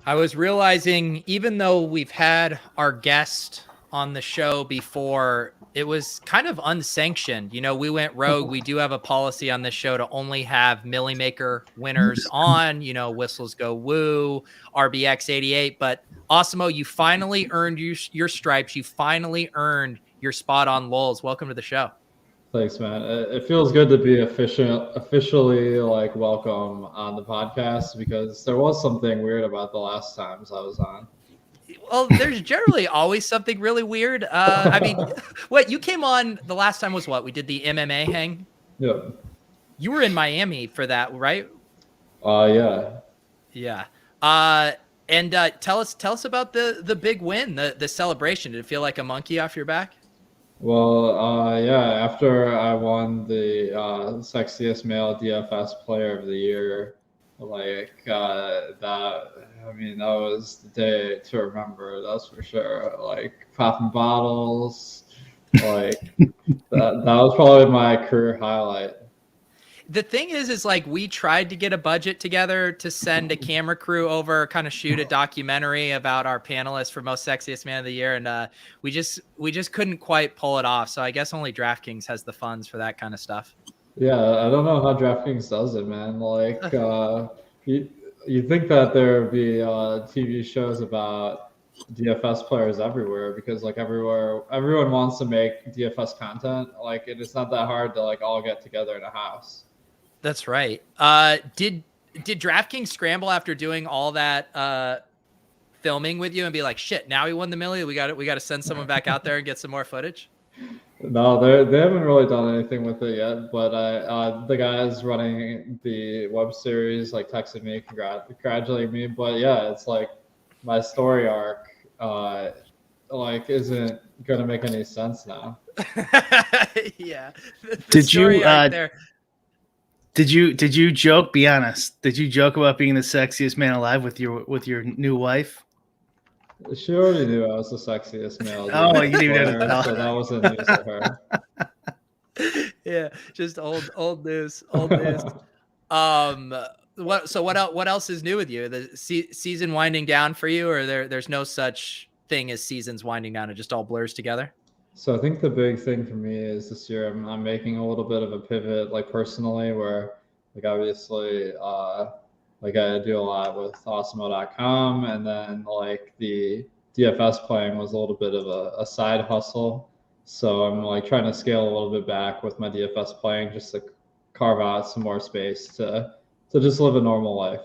I was realizing, even though we've had our guest on the show before, it was kind of unsanctioned. You know, we went rogue. We do have a policy on this show to only have Millymaker winners on, you know, Whistles Go Woo, RBX 88. But Awesemo, you finally earned your stripes. You finally earned your spot on Lolz. Welcome to the show. Thanks, man. It feels good to be officially like welcome on the podcast, because there was something weird about the last times I was on. Well, there's generally always something really weird. I mean, what you came on the last time was what? We did the MMA hang. Yeah. You were in Miami for that, right? Yeah. Yeah. And tell us about the big win, the celebration. Did it feel like a monkey off your back? Well, yeah. After I won the Sexiest Male DFS Player of the Year, that. I mean, that was the day to remember. That's for sure. Like popping bottles, like that was probably my career highlight. The thing is like we tried to get a budget together to send a camera crew over, kind of shoot a documentary about our panelists for Most Sexiest Man of the Year, and we just couldn't quite pull it off. So I guess only DraftKings has the funds for that kind of stuff. Yeah, I don't know how DraftKings does it, man. Like, you'd think that there would be TV shows about DFS players everywhere, because like everyone wants to make DFS content. Like, it's not that hard to like all get together in a house. That's right. Did DraftKings scramble after doing all that filming with you and be like, shit, now we won the Millie, we got to send someone back out there and get some more footage? No, they haven't really done anything with it yet. But the guys running the web series like texted me, congratulating me. But yeah, it's like my story arc like isn't gonna make any sense now. Yeah. Did you joke? Be honest. Did you joke about being the sexiest man alive with your new wife? She already knew I was the sexiest male. Oh, you didn't even have to tell her. So that wasn't news to her. Yeah, just old news. Old news. What else is new with you? The season winding down for you, or there's no such thing as seasons winding down? It just all blurs together. So I think the big thing for me is this year I'm making a little bit of a pivot, like personally, where like obviously like I do a lot with Awesemo.com, and then like the DFS playing was a little bit of a side hustle. So I'm like trying to scale a little bit back with my DFS playing, just to carve out some more space to just live a normal life.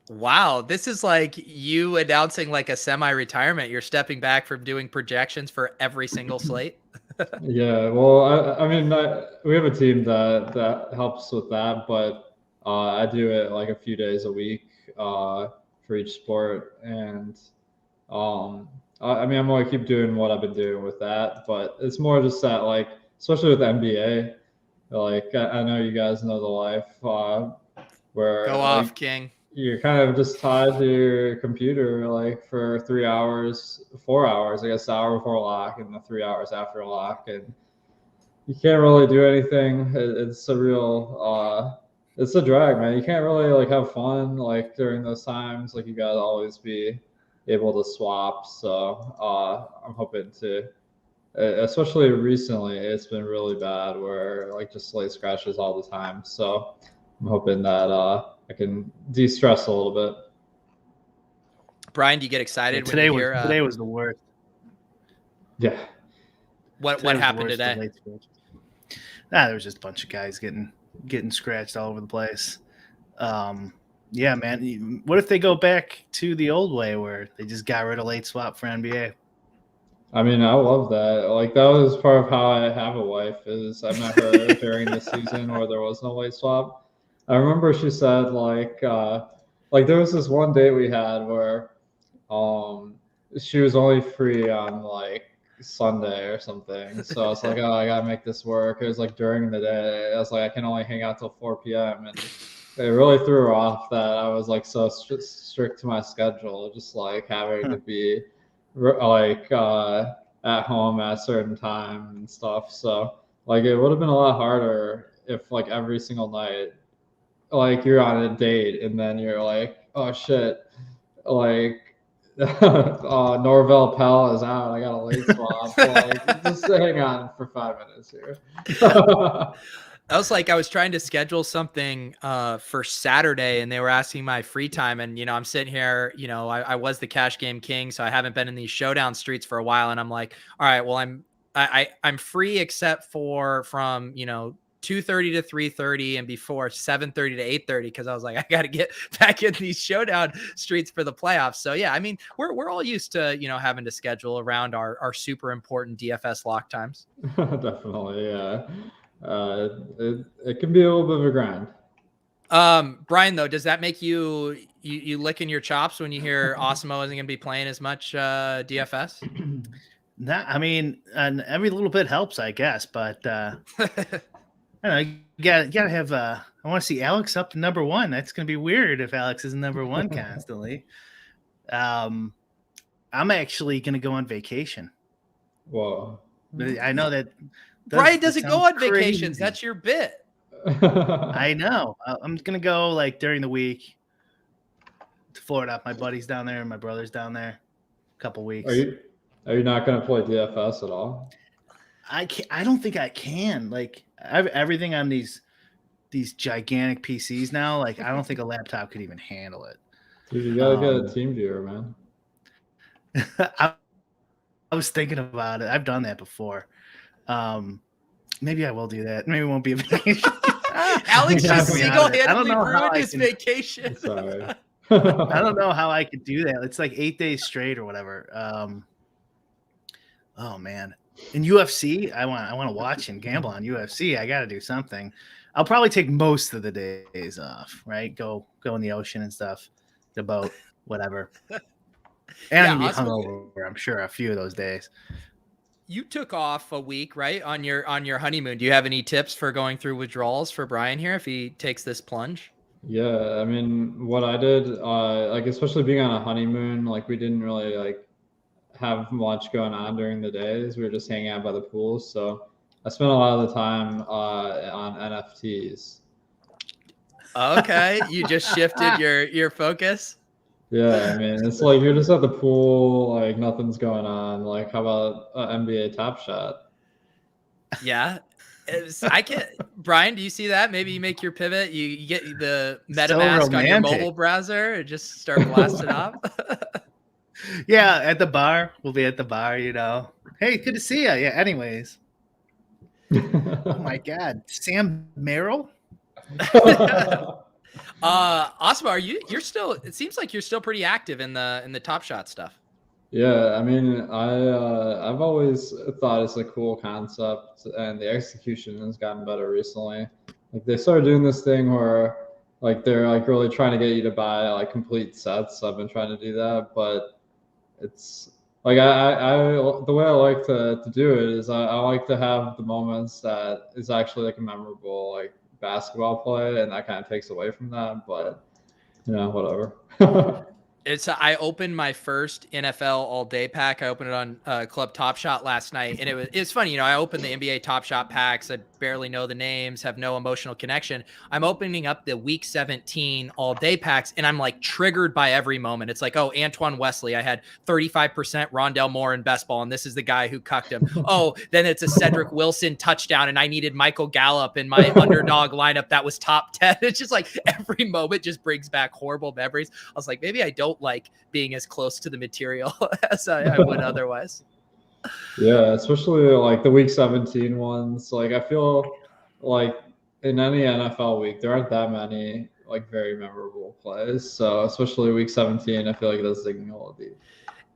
Wow, this is like you announcing like a semi-retirement. You're stepping back from doing projections for every single slate. Yeah, well, I mean, we have a team that helps with that, but I do it like a few days a week for each sport, and I mean, I'm gonna keep doing what I've been doing with that, but it's more just that, like, especially with NBA, like I know you guys know the life where go off, King. You're kind of just tied to your computer like for 3 hours, 4 hours, I guess, the hour before lock and the 3 hours after lock, and you can't really do anything. It's a real it's a drag, man. You can't really like have fun like during those times. Like, you gotta always be able to swap. So I'm hoping to, especially recently, it's been really bad where like just slate scratches all the time. So I'm hoping that I can de-stress a little bit. Brian, do you get excited today when you hear? Today was the worst. Yeah. What happened today? There was just a bunch of guys getting scratched all over the place. Yeah, man. What if they go back to the old way where they just got rid of late swap for NBA? I mean, I love that. Like that was part of how I have a wife. Is I met her during the season where there was no late swap. I remember she said like there was this one date we had where um she was only free on like Sunday or something. So I was like, oh, I gotta make this work. It was like during the day. I was like, I can only hang out till 4 p.m. and it really threw her off that I was like so strict to my schedule, just like having to be like at home at a certain time and stuff. So like it would have been a lot harder if like every single night like you're on a date and then you're like, oh shit, like Norvell Pell is out. I got a late swap. Like just hang on for 5 minutes here. I was like, I was trying to schedule something for Saturday and they were asking my free time. And, I'm sitting here, I was the cash game king. So I haven't been in these showdown streets for a while. And I'm like, all right, well, I'm free except for from, 2:30 to 3:30 and before 7:30 to 8:30. Cause I was like, I got to get back in these showdown streets for the playoffs. So yeah, I mean, we're all used to, having to schedule around our super important DFS lock times. Definitely. Yeah. It can be a little bit of a grind. Brian, though, does that make you licking your chops when you hear Awesemo isn't going to be playing as much DFS? I mean, and every little bit helps, I guess. But I don't know. You gotta have. I want to see Alex up to number one. That's going to be weird if Alex is number one constantly. I'm actually going to go on vacation. Whoa. I know that. Brian doesn't go on vacations. That's your bit. I know. I'm gonna go like during the week to Florida. My buddy's down there, my brother's down there. A couple weeks. Are you not gonna play DFS at all? I don't think I can. Like I have everything on these gigantic PCs now. Like I don't think a laptop could even handle it. Dude, you gotta get a team viewer, man. I was thinking about it. I've done that before. Maybe I will do that. Maybe it won't be a vacation. Alex just single-handedly ruined his vacation. Sorry. I don't know how I could do that. It's like 8 days straight or whatever. Oh man. In UFC, I want to watch and gamble on UFC. I got to do something. I'll probably take most of the days off, right? Go in the ocean and stuff, the boat, whatever. And I'm gonna be hungover, I'm sure, a few of those days. You took off a week, right, on your honeymoon. Do you have any tips for going through withdrawals for Brian here if he takes this plunge? Yeah, I mean, what I did, like especially being on a honeymoon, like we didn't really like have much going on during the days. We were just hanging out by the pool, so I spent a lot of the time on NFTs. Okay, you just shifted your focus. Yeah, I mean, it's like you're just at the pool, like nothing's going on. Like, how about NBA Top Shot? Yeah, Brian, do you see that? Maybe you make your pivot. You get the MetaMask on your mobile browser and just start blasting off. Yeah, at the bar. We'll be at the bar, Hey, good to see you. Yeah, anyways. Oh my God, Sam Merrill. Awesemo, you're still, it seems like you're still pretty active in the Top Shot stuff. Yeah, I mean, I've always thought it's a cool concept, and the execution has gotten better recently. Like they started doing this thing where like they're like really trying to get you to buy like complete sets. So I've been trying to do that, but it's like I the way I like to do it is I like to have the moments that is actually like a memorable like basketball play, and that kind of takes away from that, but whatever. I opened my first NFL all day pack. I opened it on Club Top Shot last night, and it's funny. I opened the NBA Top Shot packs. I barely know the names, have no emotional connection. I'm opening up the Week 17 all day packs, and I'm like triggered by every moment. It's like, oh, Antoine Wesley, I had 35% Rondell Moore in best ball, and this is the guy who cucked him. Oh, then it's a Cedric Wilson touchdown, and I needed Michael Gallup in my underdog lineup that was top 10. It's just like every moment just brings back horrible memories. I was like, maybe I don't like being as close to the material as I would otherwise. Yeah, especially like the Week 17 ones. Like I feel like in any NFL week, there aren't that many like very memorable plays. So especially Week 17, I feel like that's signal deep.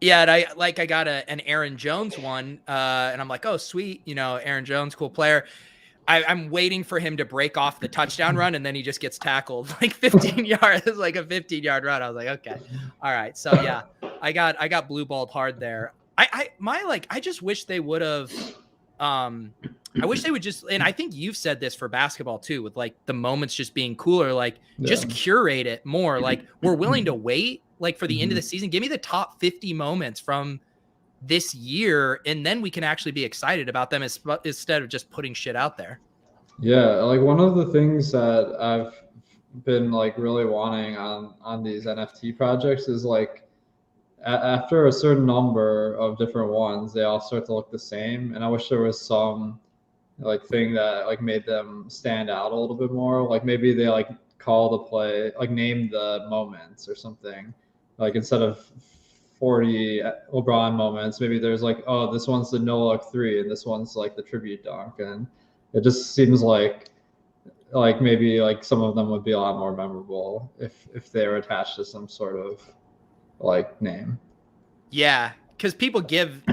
Yeah, and I got an Aaron Jones one, and I'm like, oh sweet, Aaron Jones, cool player. I'm waiting for him to break off the touchdown run, and then he just gets tackled like 15 yards, like a 15-yard run. I was like, okay, all right. So yeah, I got blue balled hard there. I just wish they would have. I wish they would just, and I think you've said this for basketball too, with like the moments just being cooler, like just curate it more. Like we're willing to wait, like for the end of the season. Give me the top 50 moments from this year, and then we can actually be excited about them instead of just putting shit out there. Yeah, like one of the things that I've been like really wanting on these NFT projects is like after a certain number of different ones, they all start to look the same. And I wish there was some like thing that like made them stand out a little bit more. Like maybe they like call the play, like name the moments or something. Like instead of 40 LeBron moments, maybe there's like, oh, this one's the no look 3 and this one's like the tribute dunk. And it just seems like maybe like some of them would be a lot more memorable if they were attached to some sort of like name. Yeah, because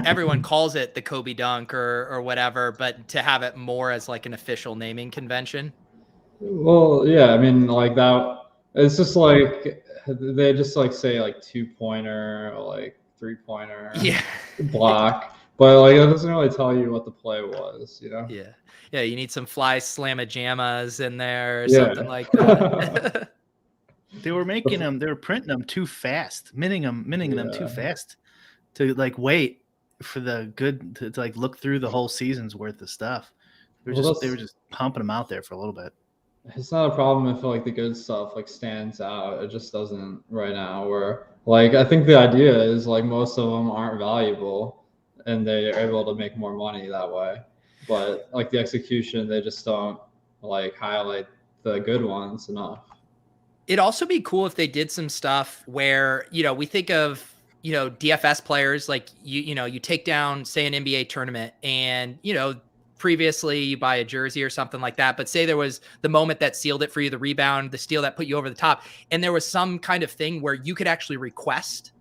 everyone calls it the Kobe dunk or whatever, but to have it more as like an official naming convention. Well, yeah, I mean like that. It's just like they just like say like 2-pointer or like 3-pointer block, but like that doesn't really tell you what the play was, Yeah, you need some fly slamma jammas in there or something like that. They were making them, they were printing them too fast, minting them too fast to like wait for the good to like look through the whole season's worth of stuff. They were just pumping them out there for a little bit. It's not a problem if like the good stuff like stands out. It just doesn't right now. Where like I think the idea is like most of them aren't valuable, and they're able to make more money that way. But like the execution, they just don't like highlight the good ones enough. It'd also be cool if they did some stuff where, we think of, DFS players, like you take down, say, an NBA tournament and, previously you buy a jersey or something like that. But say there was the moment that sealed it for you, the rebound, the steal that put you over the top. And there was some kind of thing where you could actually request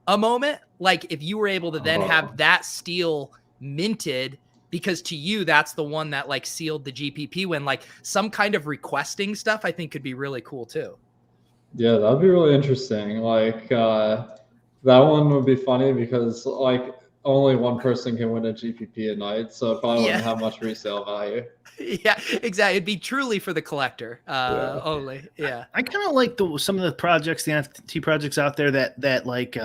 a moment. Like if you were able to then have that steal minted, because to you, that's the one that like sealed the GPP win, like some kind of requesting stuff, I think could be really cool too. Yeah, that'd be really interesting. Like that one would be funny because like only one person can win a GPP a night, so it probably wouldn't have much resale value. Yeah, exactly. It'd be truly for the collector only. Yeah, I kind of like some of the projects, the NFT projects out there that like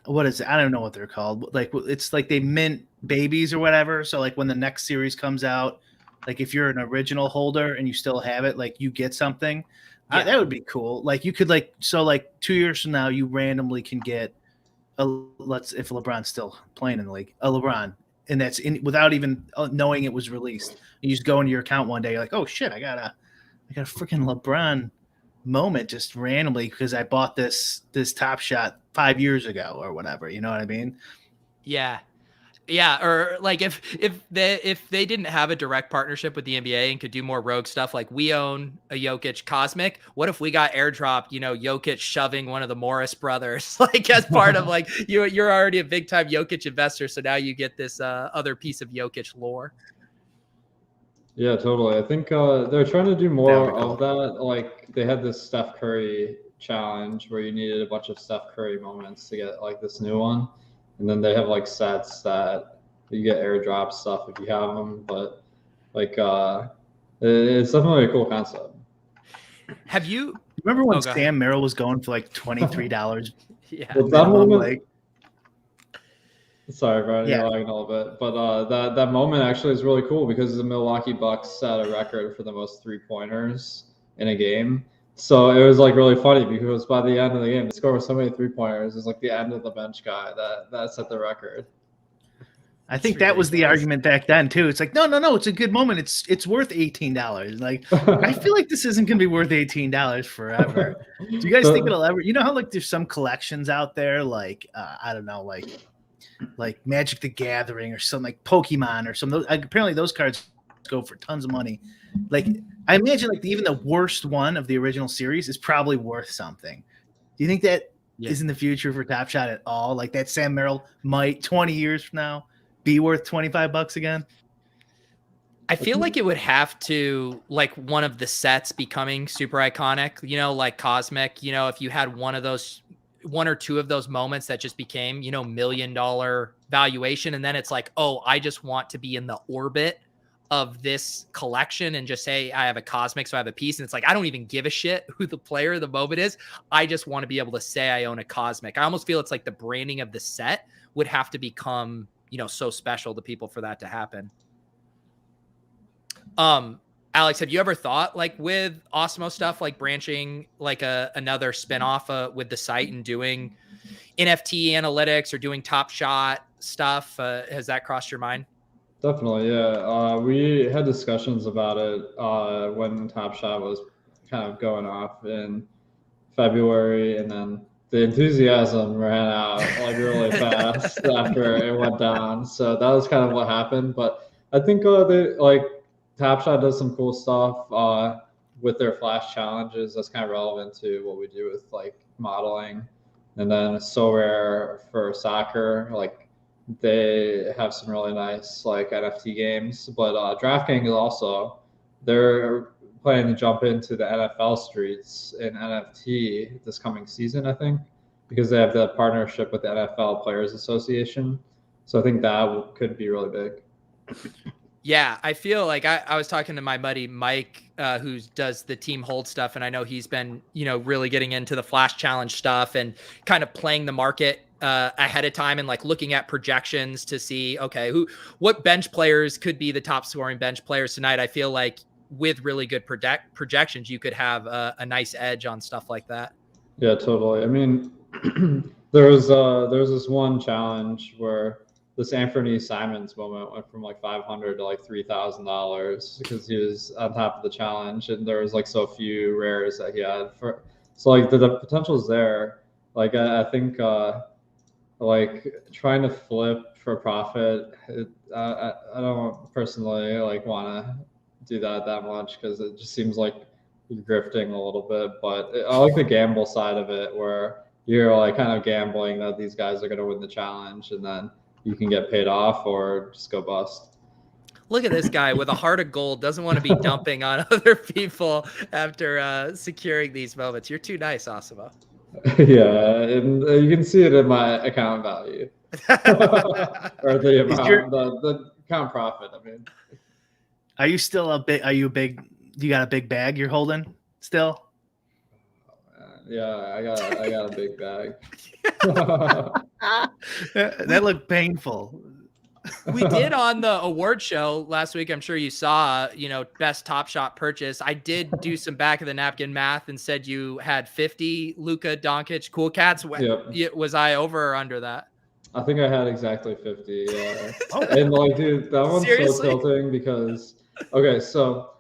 what is it? I don't know what they're called. Like it's like they mint babies or whatever. So like when the next series comes out, like if you're an original holder and you still have it, like you get something. Yeah. That would be cool. Like you could like 2 years from now, you randomly can get if LeBron's still playing in the league, a LeBron, and that's without even knowing it was released. You just go into your account one day, you're like, oh shit, I got a freaking LeBron moment just randomly because I bought this Top Shot 5 years ago or whatever. You know what I mean? Yeah. Yeah, or like if they didn't have a direct partnership with the NBA and could do more rogue stuff, like we own a Jokic Cosmic. What if we got airdropped, Jokic shoving one of the Morris brothers, like as part of like you're already a big time Jokic investor, so now you get this other piece of Jokic lore. Yeah, totally. I think they're trying to do more of that. Like they had this Steph Curry challenge where you needed a bunch of Steph Curry moments to get like this new one. And then they have like sets that you get airdrop stuff if you have them, but like it's definitely a cool concept. Have you remember when Sam Merrill was going for like $23? Yeah. Well, that moment, sorry, Brian, you're lagging a little bit, but that moment actually is really cool because the Milwaukee Bucks set a record for the most 3-pointers in a game. So it was like really funny because by the end of the game, the score was so many 3-pointers. It was like the end of the bench guy that set the record. I think that was the argument back then too. It's like, no, it's a good moment. It's worth $18. Like I feel like this isn't gonna be worth $18 forever. Do you guys think it'll ever? You know how like there's some collections out there, like I don't know, like Magic the Gathering or some like Pokemon or some. Apparently those cards go for tons of money. Like I imagine like even the worst one of the original series is probably worth something. Do you think that isn't the future for Top Shot at all. Like that Sam Merrill might 20 years from now be worth $25 again. I feel like it would have to, like, one of the sets becoming super iconic, you know, like Cosmic, you know, if you had one or two of those moments that just became, you know, $1 million valuation. And then it's like, oh, I just want to be in the orbit of this collection and just say, I have a Cosmic, so I have a piece. And it's like, I don't even give a shit who the player of the moment is. I just want to be able to say I own a Cosmic. I almost feel it's like the branding of the set would have to become, you know, so special to people for that to happen. Alex, have you ever thought, like, with Awesemo stuff, like branching like another spinoff with the site and doing NFT analytics or doing Top Shot stuff? Has that crossed your mind? Definitely, yeah. We had discussions about it when Top Shot was kind of going off in February, and then the enthusiasm ran out like really fast after it went down. So that was kind of what happened. But I think Top Shot does some cool stuff with their flash challenges. That's kind of relevant to what we do with like modeling. And then So Rare for soccer, like they have some really nice like NFT games. But DraftKings also, they're planning to jump into the NFL streets in NFT this coming season, I think, because they have the partnership with the NFL Players Association. So I think that could be really big. Yeah, I feel like I was talking to my buddy Mike, who does the Team Hold stuff, and I know he's been, you know, really getting into the Flash Challenge stuff and kind of playing the market ahead of time and like looking at projections to see, okay, what bench players could be the top scoring bench players tonight. I feel like with really good projections, you could have a nice edge on stuff like that. Yeah, totally. I mean, there was this one challenge where this Anthony Simons moment went from like $500 to like $3,000 because he was on top of the challenge, and there was like so few rares that he had for. So like the potential is there. Like I think like trying to flip for profit, I don't personally like want to do that much because it just seems like you're grifting a little bit. But I like the gamble side of it where you're like kind of gambling that these guys are going to win the challenge, and then you can get paid off or just go bust. Look at this guy with a heart of gold, doesn't want to be dumping on other people after securing these moments. You're too nice, Awesemo. Yeah, and you can see it in my account value. Or the amount, the account profit, I mean. Are you still you got a big bag you're holding still? Yeah, I got a big bag. That looked painful. We did on the award show last week. I'm sure you saw, you know, best Top Shot purchase. I did do some back of the napkin math and said you had 50 Luka Doncic Cool Cats. Yep. Was I over or under that? I think I had exactly 50. Yeah. And like, dude, that one's Seriously? so tilting because, okay, so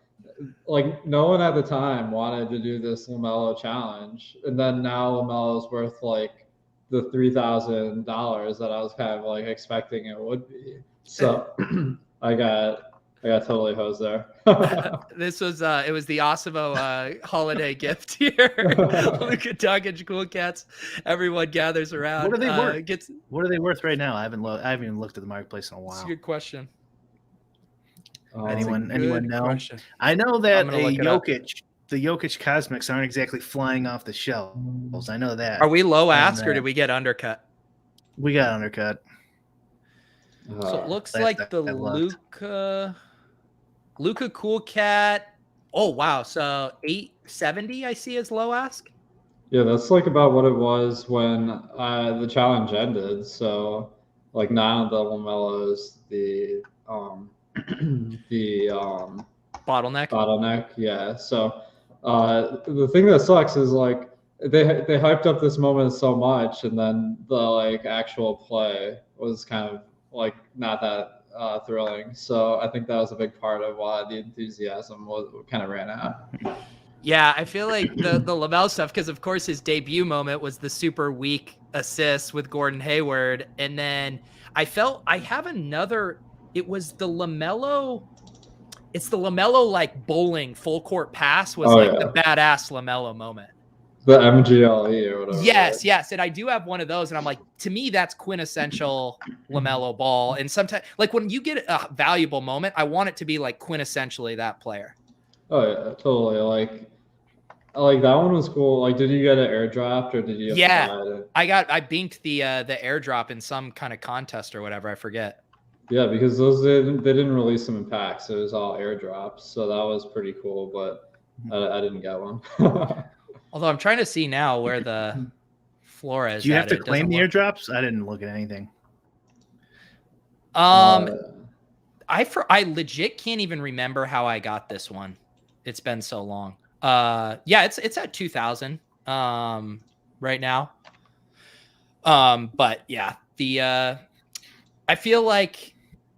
like no one at the time wanted to do this LaMelo challenge, and then now LaMelo's worth like the $3,000 that I was kind of like expecting it would be. So I got totally hosed there. This was it was the Awesemo holiday gift here. Luka Doncic Cool Cats. Everyone gathers around. What are they worth? What are they worth right now? I haven't even looked at the marketplace in a while. That's a good question. Anyone know? Question. I know that the Jokic Cosmics aren't exactly flying off the shelves. I know that. Are we low ask or did we get undercut? We got undercut. So it looks like the Luka Cool Cat. Oh wow! So 870 I see as low ask. Yeah, that's like about what it was when the challenge ended. So like none of the LaMelos, the bottleneck. Yeah. So the thing that sucks is like they hyped up this moment so much, and then the like actual play was kind of like not that thrilling. So I think that was a big part of why the enthusiasm kind of ran out. Yeah, I feel like the LaMelo stuff, because of course his debut moment was the super weak assist with Gordon Hayward, and then I felt I have another. It was the LaMelo. It's the LaMelo like bowling full court pass was the badass LaMelo moment. The MGLE or whatever. Yes, yes. And I do have one of those. And I'm like, to me, that's quintessential LaMelo Ball. And sometimes, like when you get a valuable moment, I want it to be like quintessentially that player. Oh yeah, totally. Like that one was cool. Like, did you get an airdrop or did you have to buy it? I binked the airdrop in some kind of contest or whatever. I forget. Yeah, because those they didn't release them in packs. It was all airdrops. So that was pretty cool, but I didn't get one. Although I'm trying to see now where the Flores. Do you have to claim the airdrops? I didn't look at anything. I legit can't even remember how I got this one. It's been so long. Yeah, it's at 2,000 right now. But yeah, I feel like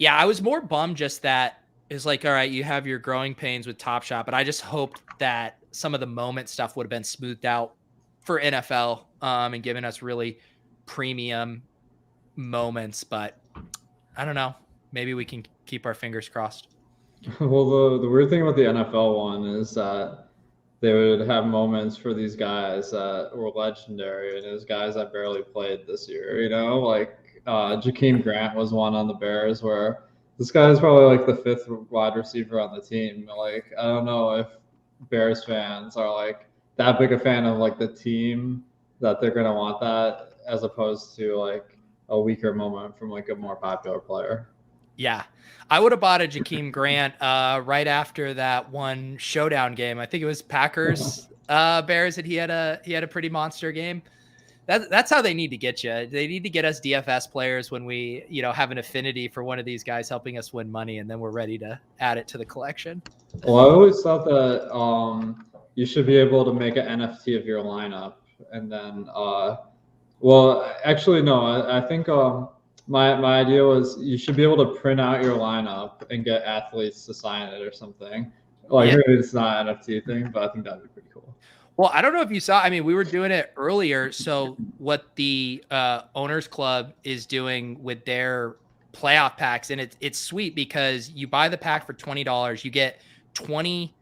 I was more bummed just that it's like, all right, you have your growing pains with Top Shot, but I just hoped that some of the moment stuff would have been smoothed out for NFL and given us really premium moments. But I don't know. Maybe we can keep our fingers crossed. Well, the weird thing about the NFL one is that they would have moments for these guys that were legendary, and it was guys that barely played this year. Like Jakeem Grant was one on the Bears, where this guy is probably like the 5th wide receiver on the team. Like, I don't know if Bears fans are like that big a fan of like the team that they're gonna want that, as opposed to like a weaker moment from like a more popular player. Yeah, I would have bought a Jakeem Grant right after that one showdown game. I think it was Packers Bears, and he had a pretty monster game. That's how they need to get you. They need to get us DFS players when we have an affinity for one of these guys helping us win money, and then we're ready to add it to the collection. Well, I always thought that you should be able to make an NFT of your lineup, and then well, actually no, I think my idea was you should be able to print out your lineup and get athletes to sign it or something. Like, maybe it's not an NFT thing, but I think that'd be pretty cool. Well, I don't know if you saw, I mean, we were doing it earlier. So what the Owners Club is doing with their playoff packs, and it's sweet because you buy the pack for $20, you get 20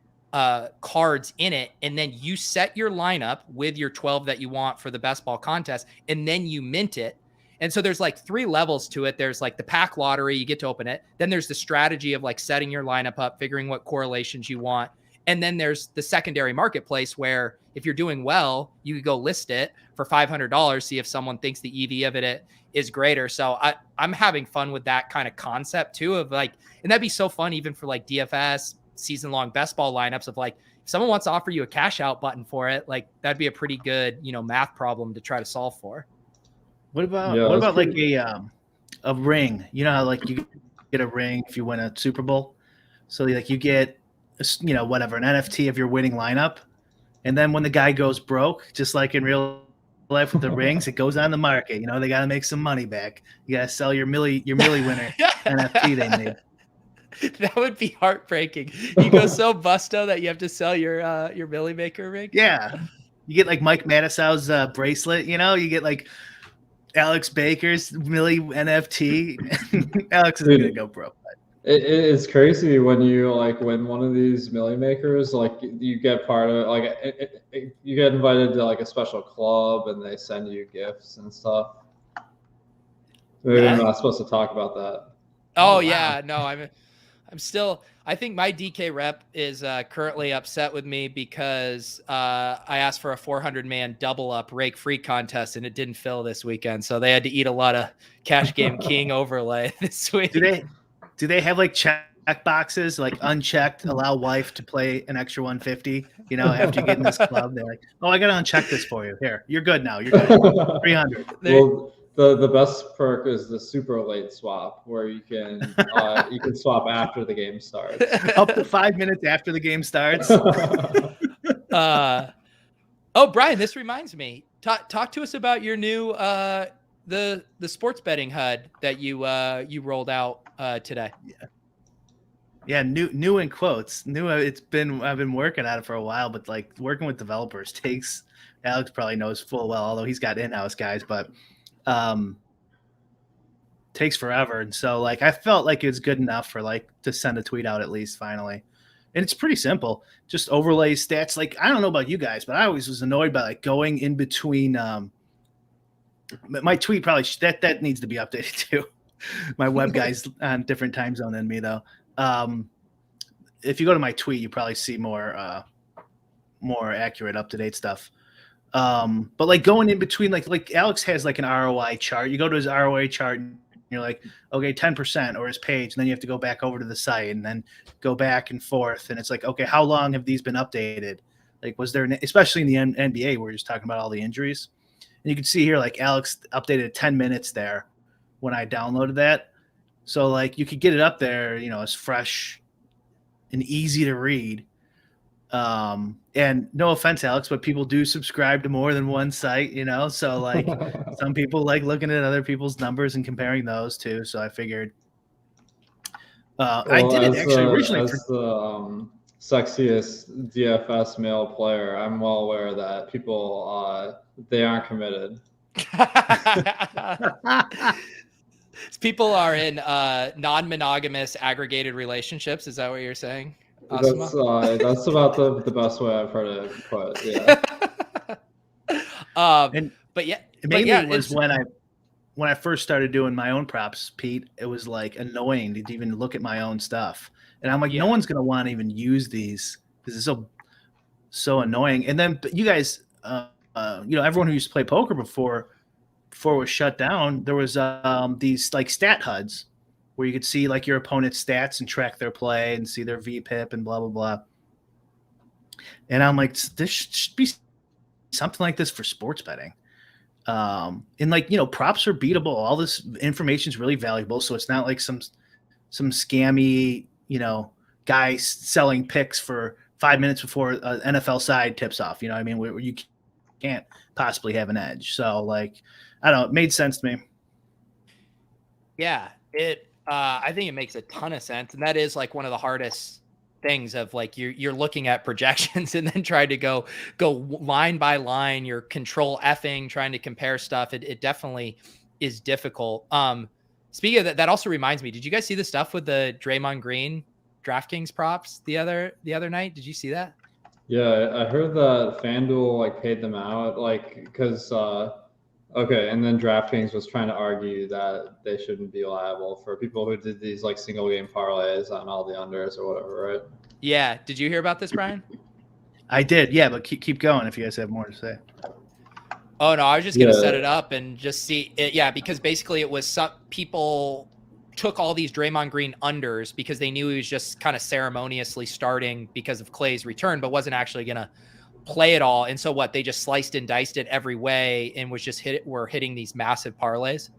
cards in it, and then you set your lineup with your 12 that you want for the best ball contest, and then you mint it. And so there's like 3 levels to it. There's like the pack lottery, you get to open it. Then there's the strategy of like setting your lineup up, figuring what correlations you want. And then there's the secondary marketplace where if you're doing well, you could go list it for $500, see if someone thinks the EV of it is greater. So I'm having fun with that kind of concept too, of like, and that'd be so fun even for like DFS season-long best ball lineups of like, if someone wants to offer you a cash out button for it, like that'd be a pretty good, math problem to try to solve for. What about like a ring? You know how like you get a ring if you win a Super Bowl? So like you get whatever, an NFT of your winning lineup. And then when the guy goes broke, just like in real life with the rings, it goes on the market. They got to make some money back. You got to sell your Millie winner NFT they made. That would be heartbreaking. You go so busto that you have to sell your Millymaker ring. Yeah. You get like Mike Matisow's bracelet, you get like Alex Baker's Millie NFT. Alex is going to go broke. It's crazy when you like win one of these Millymakers, like you get part of it, like you get invited to like a special club and they send you gifts and stuff. Maybe I'm not supposed to talk about that. Oh yeah, no, I'm still. I think my DK rep is currently upset with me because I asked for a 400-man double up rake free contest and it didn't fill this weekend, so they had to eat a lot of cash game king overlay this week. Do they have like check boxes, like unchecked, allow wife to play an extra 150? After you get in this club, they're like, "Oh, I gotta uncheck this for you. Here, you're good now. You're good. 300." Well, the best perk is the super late swap, where you can swap after the game starts, up to 5 minutes after the game starts. Oh, Brian, this reminds me. Talk to us about your new the sports betting HUD that you rolled out today. Yeah, new in quotes. I've been working on it for a while, but like working with developers takes. Alex probably knows full well, although he's got in-house guys, but takes forever. And so like I felt like it was good enough for like to send a tweet out at least finally. And it's pretty simple. Just overlay stats. Like, I don't know about you guys, but I always was annoyed by like going in between. My tweet probably that needs to be updated too. My web guy's on different time zone than me though. If you go to my tweet, you probably see more accurate, up to date stuff. But like going in between, like Alex has like an ROI chart. You go to his ROI chart and you're like, okay, 10% or his page, and then you have to go back over to the site and then go back and forth. And it's like, okay, how long have these been updated? Like, was there, especially in the NBA, where we're just talking about all the injuries, and you can see here, like Alex updated 10 minutes there when I downloaded that. So like you could get it up there, you know, as fresh and easy to read. And no offense, Alex, but people do subscribe to more than one site, you know? So like some people like looking at other people's numbers and comparing those too. So I figured, I did it actually originally as the sexiest DFS male player. I'm well aware that people, they aren't committed. People are in non-monogamous aggregated relationships. Is that what you're saying? Awesemo? That's about the best way I've heard it put. Yeah. It was when I first started doing my own props, Pete. It was like annoying to even look at my own stuff, and I'm like, no one's gonna want to even use these because it's so annoying. And then you guys, everyone who used to play poker before it was shut down, there was these like stat HUDs where you could see like your opponent's stats and track their play and see their VPIP and blah, blah, blah. And I'm like, this should be something like this for sports betting. And like, props are beatable. All this information is really valuable. So it's not like some scammy, guy selling picks for 5 minutes before an NFL side tips off. You know what I mean? Where you can't possibly have an edge. So like, I don't know. It made sense to me. Yeah, I think it makes a ton of sense. And that is like one of the hardest things of like, you're looking at projections and then trying to go line by line, you're control Fing, trying to compare stuff. It definitely is difficult. Speaking of that also reminds me, did you guys see the stuff with the Draymond Green DraftKings props the other night? Did you see that? Yeah, I heard that FanDuel like paid them out, like, because okay, and then DraftKings was trying to argue that they shouldn't be liable for people who did these like single game parlays on all the unders or whatever, right? Yeah. Did you hear about this, Brian? I did, yeah, but keep going if you guys have more to say. Oh no, I was just gonna set it up and just see it. Yeah, because basically it was some people took all these Draymond Green unders because they knew he was just kind of ceremoniously starting because of Clay's return, but wasn't actually gonna play it all. And so they just sliced and diced it every way and was just were hitting these massive parlays.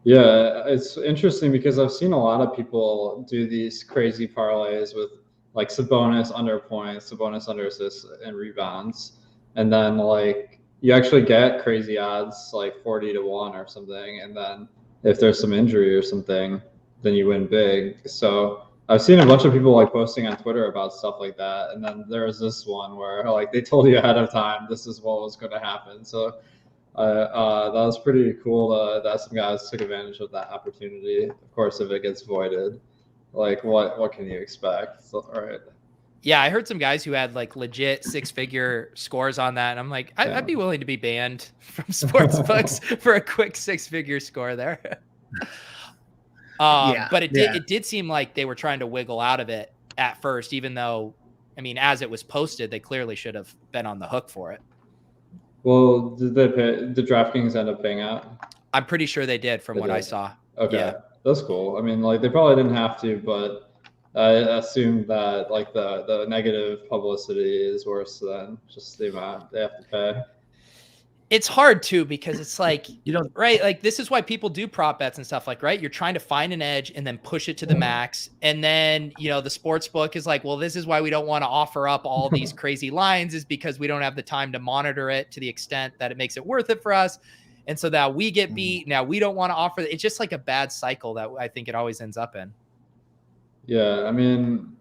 Yeah, it's interesting because I've seen a lot of people do these crazy parlays with like Sabonis under points, Sabonis under assists and rebounds, and then like you actually get crazy odds like 40-1 or something, and then if there's some injury or something, then you win big. So I've seen a bunch of people like posting on Twitter about stuff like that. And then there was this one where like they told you ahead of time, this is what was going to happen. So that was pretty cool that some guys took advantage of that opportunity. Of course, if it gets voided, like what can you expect? So, all right. Yeah, I heard some guys who had like legit 6-figure scores on that. And I'm like, I'd be willing to be banned from sports books for a quick 6-figure score there. But it did seem like they were trying to wiggle out of it at first, even though, I mean, as it was posted, they clearly should have been on the hook for it. Well, did DraftKings end up paying out? I'm pretty sure they did from what I saw. Okay, yeah. That's cool. I mean, like they probably didn't have to, but I assume that like the negative publicity is worse than just the amount they have to pay. It's hard too, because it's like, right? Like this is why people do prop bets and stuff like, right? You're trying to find an edge and then push it to the max. And then, the sports book is like, well, this is why we don't want to offer up all these crazy lines, is because we don't have the time to monitor it to the extent that it makes it worth it for us. And so that we get beat. Now we don't want to offer it. It's just like a bad cycle that I think it always ends up in. Yeah. I mean,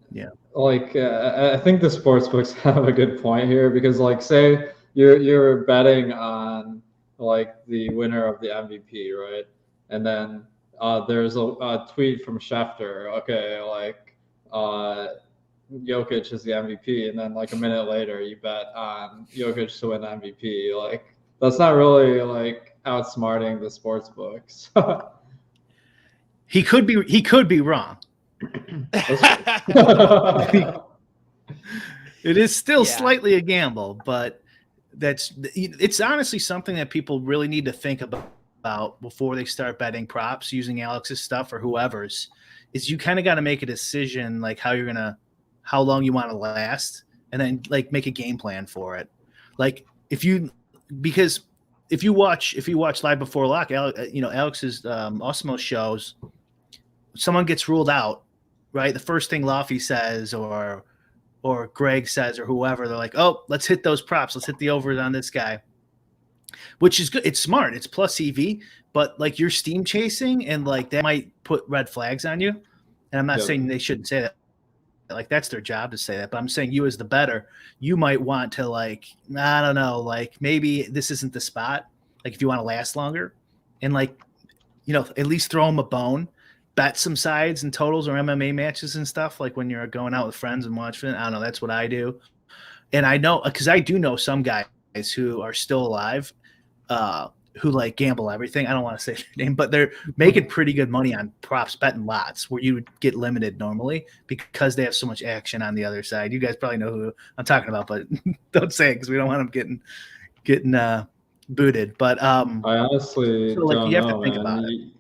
yeah, like I think the sports books have a good point here, because like say, you're betting on like the winner of the MVP, right? And then there's a tweet from Schefter. Okay, like Jokic is the MVP, and then like a minute later you bet on Jokic to win MVP. Like that's not really like outsmarting the sports books. He could be wrong. It is still slightly a gamble, but it's honestly something that people really need to think about before they start betting props using Alex's stuff or whoever's. Is you kind of got to make a decision like how long you want to last, and then like make a game plan for it. Like if you watch Live Before Lock, Alex's Awesemo shows, someone gets ruled out, right? The first thing Laffy says or Greg says or whoever, they're like, oh, let's hit those props. Let's hit the overs on this guy, which is good. It's smart. It's plus EV, but like you're steam chasing and like that might put red flags on you. And I'm not saying they shouldn't say that. Like that's their job to say that, but I'm saying you as the bettor, you might want to like, I don't know, like maybe this isn't the spot. Like if you want to last longer and like, at least throw them a bone. Bet some sides and totals or MMA matches and stuff, like when you're going out with friends and watching it. I don't know. That's what I do. And I know, because I do know some guys who are still alive who like gamble everything. I don't want to say their name, but they're making pretty good money on props betting lots where you would get limited normally because they have so much action on the other side. You guys probably know who I'm talking about, but don't say it because we don't want them getting booted. But I honestly so, like, don't you have know, to think man. about it.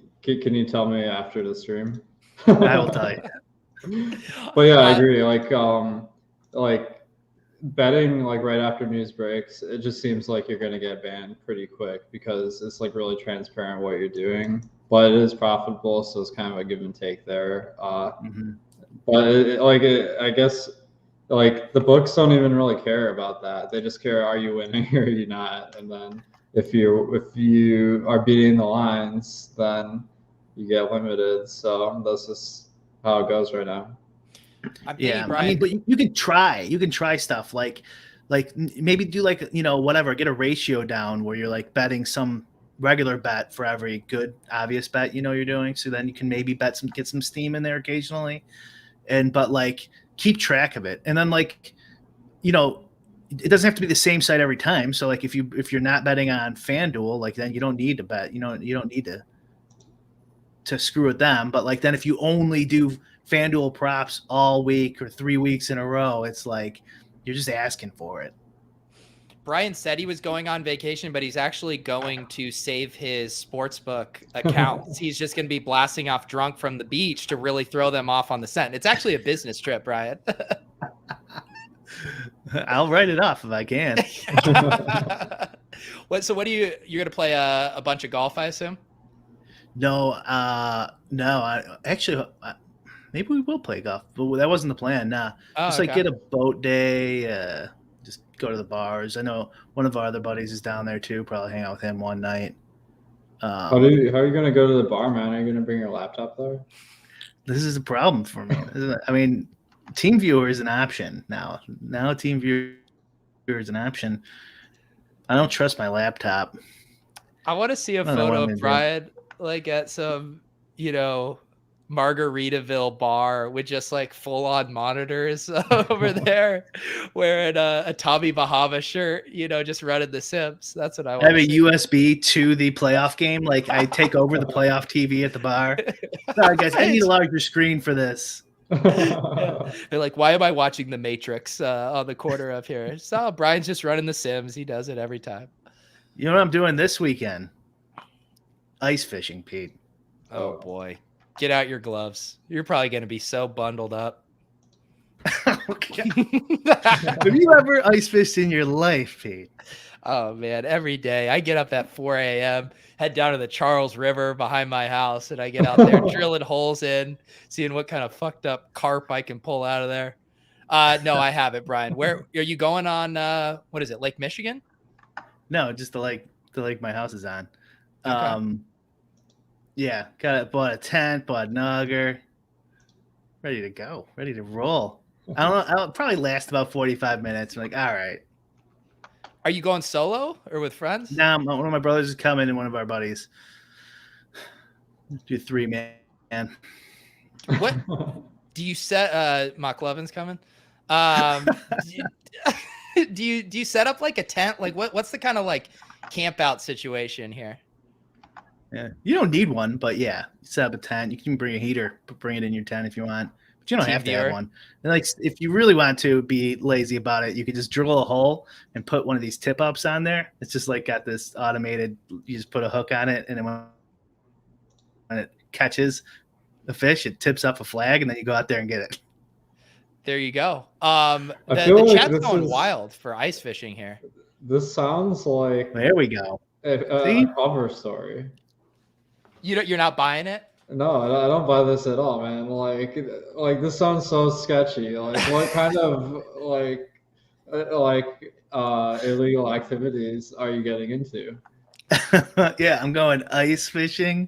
Can you tell me after the stream? I will tell you. But yeah, I agree. Like betting like right after news breaks, it just seems like you're gonna get banned pretty quick because it's like really transparent what you're doing. But it is profitable, so it's kind of a give and take there. But I guess like the books don't even really care about that. They just care, are you winning or are you not? And then if you are beating the lines, then you get limited. So that's just how it goes right now. Yeah, I mean, but you can try stuff like maybe do like whatever, get a ratio down where you're like betting some regular bet for every good obvious bet you're doing. So then you can maybe get some steam in there occasionally, but like keep track of it. And then like it doesn't have to be the same site every time. So like if you're not betting on FanDuel, like then you don't need to bet. You don't need to screw with them. But like then if you only do FanDuel props all week or 3 weeks in a row, it's like you're just asking for it. Brian said he was going on vacation, but he's actually going to save his sportsbook accounts. He's just going to be blasting off drunk from the beach to really throw them off on the scent. It's actually a business trip, Brian. I'll write it off if I can. So what you're going to play a bunch of golf, I assume? No. Maybe we will play golf, but that wasn't the plan. Nah, just like get a boat day, just go to the bars. I know one of our other buddies is down there too. Probably hang out with him one night. How are you going to go to the bar, man? Are you going to bring your laptop there? This is a problem for me. I mean, TeamViewer is an option now. Now TeamViewer is an option. I don't trust my laptop. I want to see a photo of Brian like at some, Margaritaville bar with just like full-on monitors over there, wearing a Tommy Bahama shirt, just running The Sims. That's what I want. I have a USB to the playoff game. Like I take over the playoff TV at the bar. Sorry guys, I need a larger screen for this. Yeah. They're like, why am I watching The Matrix on the corner up here? So Brian's just running The Sims. He does it every time. You know what I'm doing this weekend? Ice fishing, Pete. Oh boy. Get out your gloves. You're probably going to be so bundled up. Okay. Have you ever ice fished in your life, Pete? Oh, man. Every day. I get up at 4 a.m., head down to the Charles River behind my house, and I get out there drilling holes in, seeing what kind of fucked up carp I can pull out of there. No, I haven't, Brian. Where are you going on? What is it, Lake Michigan? No, just the lake my house is on. Okay. Yeah, bought a tent, bought a nugger. Ready to go, ready to roll. I don't know. I'll probably last about 45 minutes. I'm like, all right. Are you going solo or with friends? Nah, one of my brothers is coming and one of our buddies. Do 3-man. What do you set? Mock Levin's coming? Do you set up like a tent? Like what's the kind of like camp out situation here? Yeah, you don't need one, but yeah, set up a tent. You can bring a heater, bring it in your tent if you want, but you don't have to have one. And like, if you really want to be lazy about it, you could just drill a hole and put one of these tip ups on there. It's just like got this automated. You just put a hook on it, and then when it catches the fish, it tips up a flag, and then you go out there and get it. There you go. I The feel like chat's this going is- wild for ice fishing here. This sounds like There we go. a cover story. You're not buying it? No, I don't buy this at all, man. Like this sounds so sketchy. Like, what kind of illegal activities are you getting into? Yeah, I'm going ice fishing.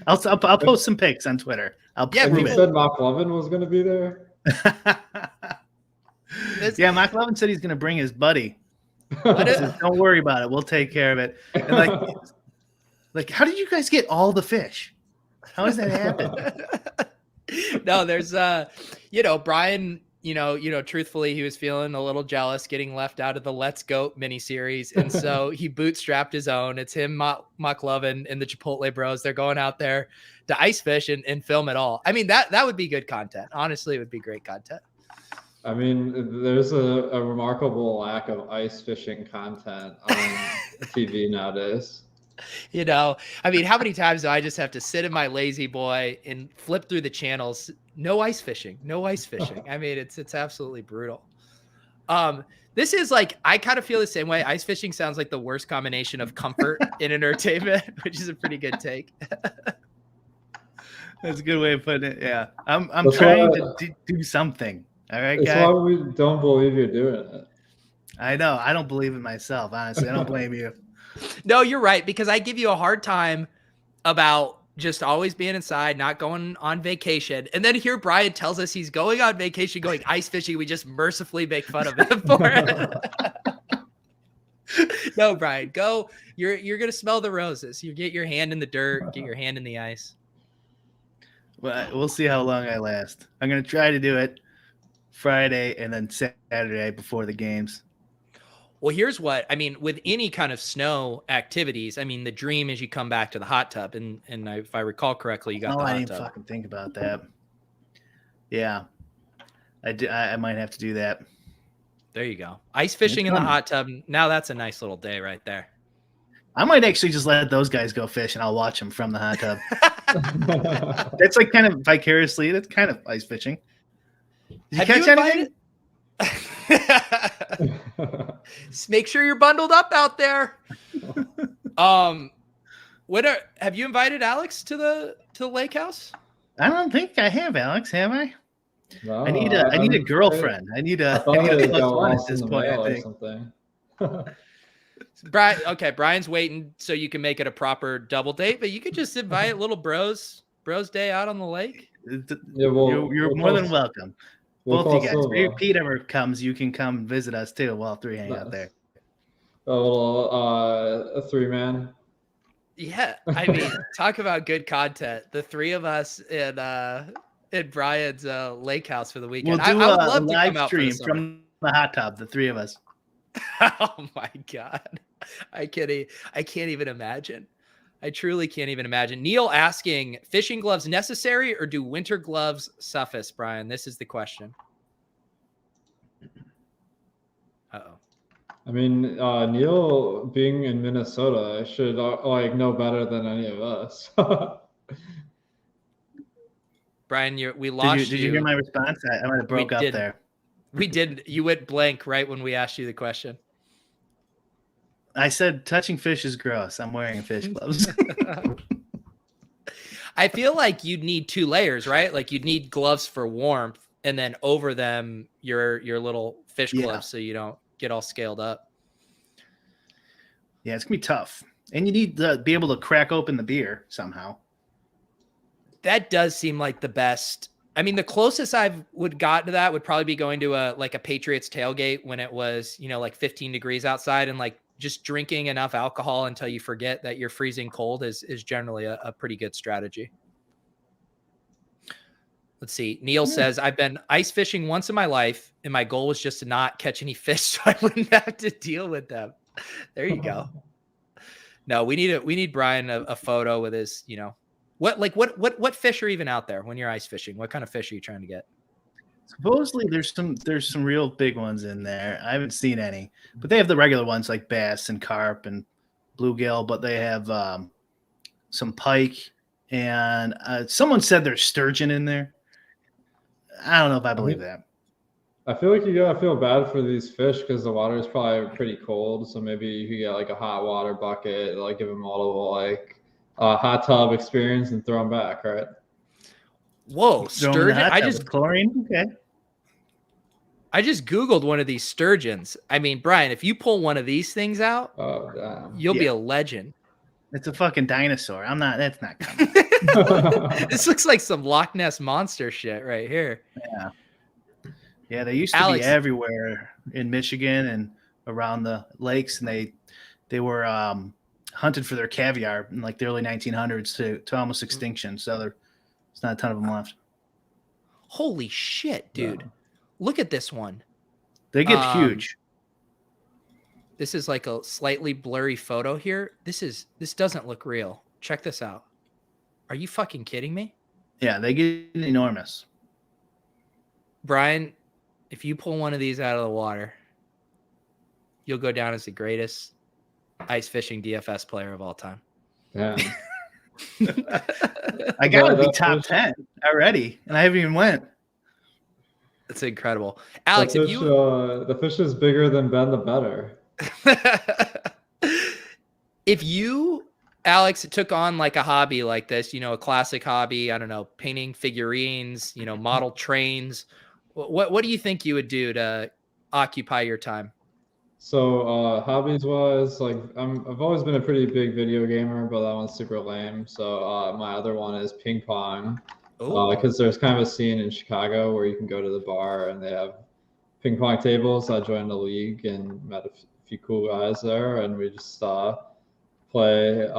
I'll post some pics on Twitter. You said Mark Levin was going to be there. Yeah, Mark Levin said he's going to bring his buddy. Says, don't worry about it. We'll take care of it. And like, how did you guys get all the fish? How does that happen? No, there's Brian, truthfully, he was feeling a little jealous getting left out of the Let's Go miniseries. And so he bootstrapped his own. It's him, Mark Levin, and the Chipotle Bros. They're going out there to ice fish and film it all. I mean, that would be good content. Honestly, it would be great content. I mean, there's a remarkable lack of ice fishing content on TV nowadays. I mean, how many times do I just have to sit in my lazy boy and flip through the channels? No ice fishing. I mean, it's absolutely brutal. This is like, I kind of feel the same way. Ice fishing sounds like the worst combination of comfort and entertainment, which is a pretty good take. That's a good way of putting it. Yeah, I'm trying to do something. All right, guys. That's why we don't believe you're doing it. I know. I don't believe it myself. Honestly, I don't blame you. No, you're right, because I give you a hard time about just always being inside, not going on vacation. And then here Brian tells us he's going on vacation, going ice fishing. We just mercifully make fun of him for it. No, Brian, go. You're going to smell the roses. You get your hand in the dirt, get your hand in the ice. Well, we'll see how long I last. I'm going to try to do it Friday and then Saturday before the games. Well, here's what I mean with any kind of snow activities. I mean, the dream is you come back to the hot tub, and if I recall correctly, you got the hot tub. I didn't fucking think about that. Yeah, I might have to do that. There you go. Ice fishing in the hot tub. Now that's a nice little day right there. I might actually just let those guys go fish, and I'll watch them from the hot tub. That's like kind of vicariously. That's kind of ice fishing. Did you catch anything? Make sure you're bundled up out there. Have you invited Alex to the lake house? I don't think I have, Alex. Have I? No, I need a girlfriend. I need a plus one at this point, I think. Brian's waiting so you can make it a proper double date, but you could just invite little bros day out on the lake. Yeah, you're more than welcome. Both you guys. If Pete ever comes, you can come visit us too while three hang out there. A little a 3-man. Yeah, I mean, talk about good content. The three of us in Brian's lake house for the weekend. We'll do I would love a to live come out stream from the hot tub, the three of us. Oh my god, I can't even imagine. I truly can't even imagine. Neil asking, fishing gloves necessary or do winter gloves suffice, Brian? This is the question. Uh-oh. I mean, Neil being in Minnesota should know better than any of us. Brian, we lost you. Did you hear my response? I might have broke up there. We did. You went blank right when we asked you the question. I said touching fish is gross. I'm wearing fish gloves. I feel like you'd need 2 layers, right? Like you'd need gloves for warmth, and then over them your little fish gloves so you don't get all scaled up. Yeah, it's gonna be tough, and you need to be able to crack open the beer somehow. That does seem like the best. I mean, the closest would got to that would probably be going to a Patriots tailgate when it was, like 15 degrees outside, and like just drinking enough alcohol until you forget that you're freezing cold is generally a pretty good strategy. Let's see. Neil says, I've been ice fishing once in my life, and my goal was just to not catch any fish so I wouldn't have to deal with them. There you go. No, we need Brian a photo with his, what fish are even out there when you're ice fishing? What kind of fish are you trying to get? Supposedly there's some real big ones in there. I haven't seen any, but they have the regular ones like bass and carp and bluegill, but they have some pike, and someone said there's sturgeon in there. I don't know if I believe that. I feel like you gotta feel bad for these fish because the water is probably pretty cold. So maybe you could get like a hot water bucket, like give them a little like hot tub experience and throw them back, right? Whoa, sturgeon! I just chlorine. Okay. I just Googled one of these sturgeons. I mean, Brian, if you pull one of these things out, you'll be a legend. It's a fucking dinosaur. That's not coming. This looks like some Loch Ness monster shit right here. Yeah. Yeah, they used to be everywhere in Michigan and around the lakes, and they were hunted for their caviar in like the early 1900s to almost extinction. So there's not a ton of them left. Holy shit, dude. Yeah. Look at this one. They get huge. This is like a slightly blurry photo here. This doesn't look real. Check this out. Are you fucking kidding me? Yeah, they get enormous. Brian, if you pull one of these out of the water, you'll go down as the greatest ice fishing DFS player of all time. Yeah. I gotta be top 10 already, and I haven't even went. That's incredible. Alex, the fish is bigger than Ben the Better. If you, Alex, took on like a hobby like this, a classic hobby, I don't know, painting figurines, model trains, what do you think you would do to occupy your time? So hobbies wise, like I've always been a pretty big video gamer, but that one's super lame. So my other one is ping pong. Because there's kind of a scene in Chicago where you can go to the bar and they have ping pong tables. I joined the league and met a few cool guys there, and we just play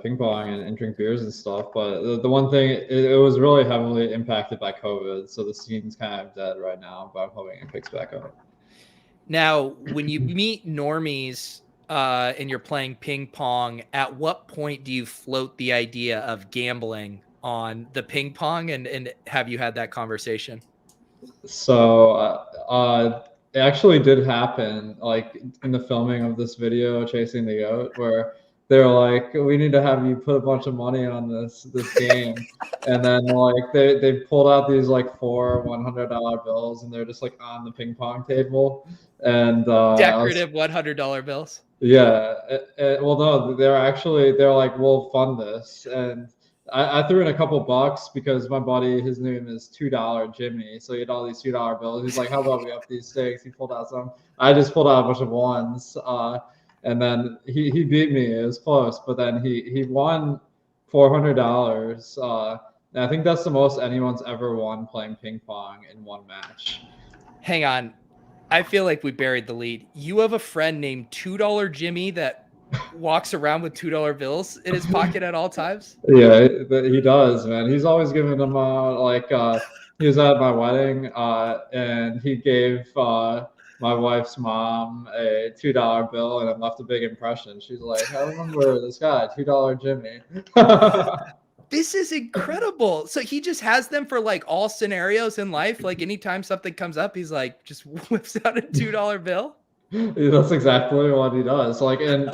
ping pong and drink beers and stuff. But the one thing, it was really heavily impacted by COVID, so the scene's kind of dead right now, but I'm hoping it picks back up. Now, when you meet normies and you're playing ping pong, at what point do you float the idea of gambling on the ping pong, and have you had that conversation? So it actually did happen, like in the filming of this video, Chasing the Goat, where they're like, we need to have you put a bunch of money on this game. And then like they pulled out these like 4 $100 bills, and they're just like on the ping pong table. And decorative $100 bills. Yeah. Well, no, they're like, we'll fund this. And I threw in a couple bucks because my buddy, his name is $2 Jimmy. So he had all these $2 bills. He's like, how about we up these stakes? He pulled out some. I just pulled out a bunch of ones. And then he beat me. It was close. But then he won $400. And I think that's the most anyone's ever won playing ping pong in one match. Hang on. I feel like we buried the lead. You have a friend named $2 Jimmy that walks around with $2 bills in his pocket at all times? Yeah, he does, man. He's always giving them out. Like he was at my wedding, and he gave my wife's mom a $2 bill, and it left a big impression. She's like, I remember this guy, $2 Jimmy. This is incredible. So he just has them for like all scenarios in life. Like anytime something comes up, he's like, just whips out a $2 bill. That's exactly what he does. Like, and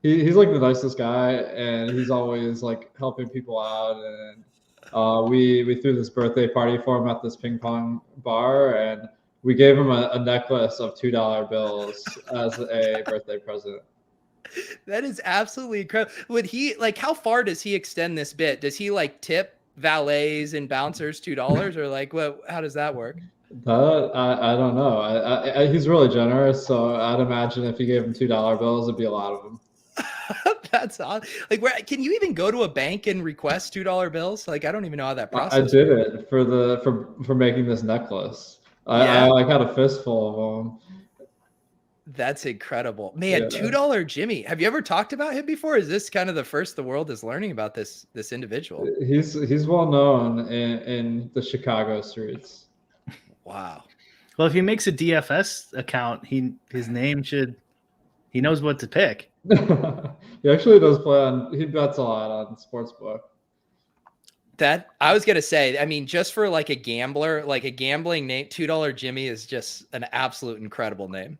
he's like the nicest guy, and he's always like helping people out. And we threw this birthday party for him at this ping pong bar, and we gave him a necklace of $2 bills as a birthday present. That is absolutely incredible. Would he like? How far does he extend this bit? Does he like tip valets and bouncers $2, or like what? How does that work? I don't know. He's really generous, so I'd imagine if he gave him $2 bills, it'd be a lot of them. That's odd. Like, where can you even go to a bank and request $2 bills? Like, I don't even know how that process. I did it for making this necklace. I like had a fistful of them. That's incredible, man. Yeah. $2 Jimmy. Have you ever talked about him before? Is this kind of the first the world is learning about this individual? He's well known in the Chicago streets. Wow. Well, if he makes a DFS account, he knows what to pick. He actually does he bets a lot on sportsbook. That I was gonna say, I mean, just for like a gambler, like a gambling name, $2 Jimmy is just an absolute incredible name.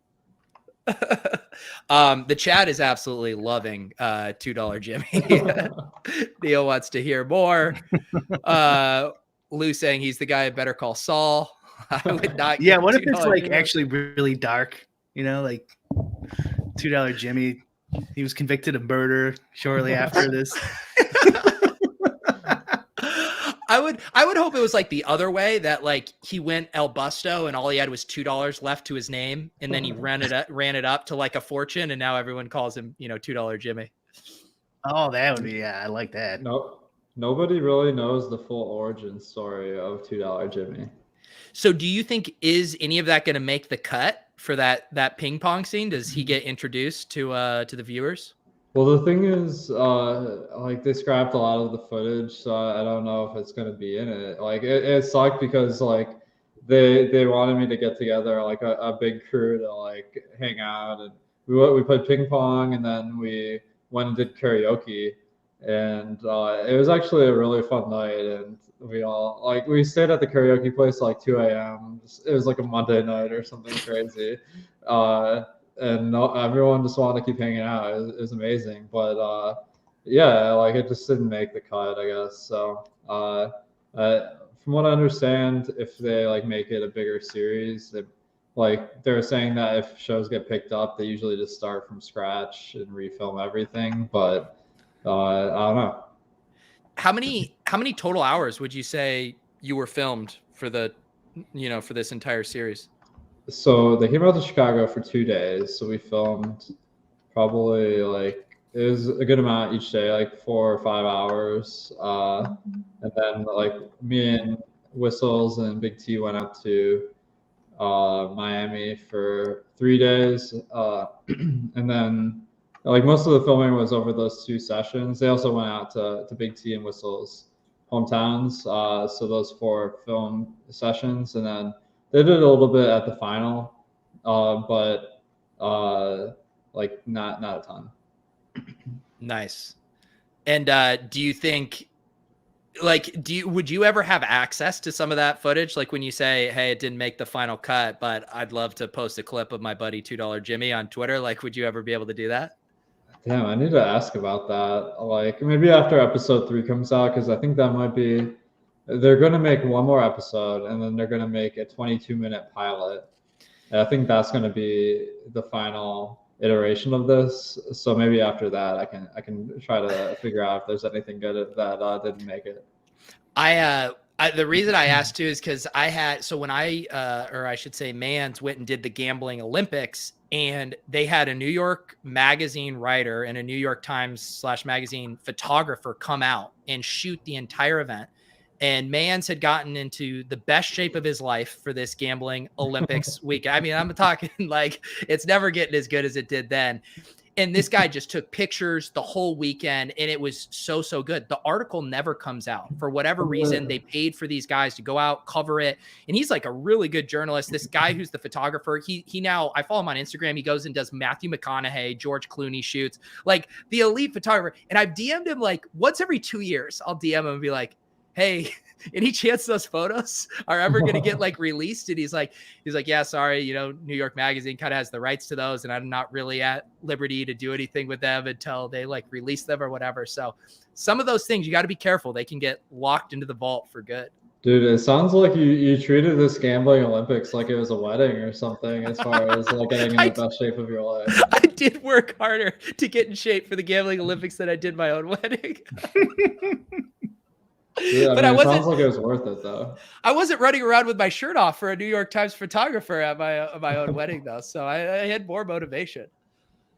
The chat is absolutely loving $2 Jimmy. Neil wants to hear more. Lou saying he's the guy I better call Saul. I would not. Yeah, what if it's like Jimmy. actually really dark? You know, like $2 Jimmy. He was convicted of murder shortly after this. I would hope it was like the other way, that like he went El Busto and all he had was $2 left to his name, and then he ran it up to like a fortune, and now everyone calls him, $2 Jimmy. Oh, that would be, I like that. No, nobody really knows the full origin story of $2 Jimmy. So do you think is any of that going to make the cut for that ping pong scene? Does he get introduced to the viewers? Well, the thing is, like they scrapped a lot of the footage, so I don't know if it's gonna be in it. Like it sucked because like they wanted me to get together like a big crew to like hang out, and we played ping pong, and then we went and did karaoke, and it was actually a really fun night, and we stayed at the karaoke place like 2 a.m. It was like a Monday night or something crazy. And everyone just wanted to keep hanging out. It was amazing, but yeah, like it just didn't make the cut, I guess. So from what I understand, if they like make it a bigger series, they're saying that if shows get picked up, they usually just start from scratch and refilm everything. But I don't know. How many total hours would you say you were filmed for for this entire series? So they came out to Chicago for 2 days. So we filmed probably like it was a good amount each day, like 4 or 5 hours. And then like me and Whistles and Big T went out to Miami for 3 days. And then like most of the filming was over those 2 sessions. They also went out to Big T and Whistles' hometowns. So those 4 film sessions, and then they did a little bit at the final, but like not a ton. Nice. And do you think, like, would you ever have access to some of that footage? Like when you say, hey, it didn't make the final cut, but I'd love to post a clip of my buddy $2 Jimmy on Twitter. Like, would you ever be able to do that? Damn, I need to ask about that. Like maybe after episode 3 comes out, because I think that might be. They're going to make one more episode, and then they're going to make a 22-minute pilot. And I think that's going to be the final iteration of this. So maybe after that, I can try to figure out if there's anything good that didn't make it. The reason I asked too is because when or I should say Mans went and did the gambling Olympics, and they had a New York Magazine writer and a New York Times /magazine photographer come out and shoot the entire event. And Mans had gotten into the best shape of his life for this gambling Olympics week. I mean, I'm talking like it's never getting as good as it did then. And this guy just took pictures the whole weekend, and it was so good. The article never comes out. For whatever reason, they paid for these guys to go out, cover it. And he's like a really good journalist. This guy who's the photographer, he now, I follow him on Instagram. He goes and does Matthew McConaughey, George Clooney shoots, like the elite photographer. And I've DM'd him like once every 2 years. I'll DM him and be like, hey, any chance those photos are ever going to get like released? And he's like, yeah, sorry. New York Magazine kind of has the rights to those, and I'm not really at liberty to do anything with them until they like release them or whatever. So some of those things you got to be careful. They can get locked into the vault for good. Dude, it sounds like you treated this gambling Olympics like it was a wedding or something, as far as like getting in the best shape of your life. I did work harder to get in shape for the gambling Olympics than I did my own wedding. Yeah, but it sounds like it was worth it though. I wasn't running around with my shirt off for a New York Times photographer at my own wedding though. So I had more motivation.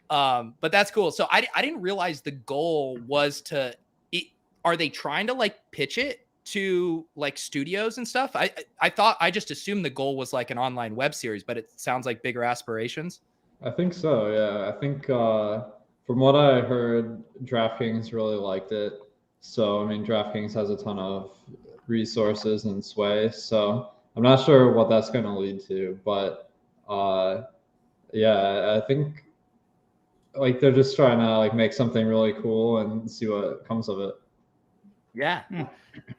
But that's cool. So I didn't realize the goal was are they trying to like pitch it to like studios and stuff? I just assumed the goal was like an online web series, but it sounds like bigger aspirations. I think so. Yeah, I think from what I heard, DraftKings really liked it. So I mean, DraftKings has a ton of resources and sway. So I'm not sure what that's going to lead to, but uh, yeah, I think like they're just trying to like make something really cool and see what comes of it. Yeah.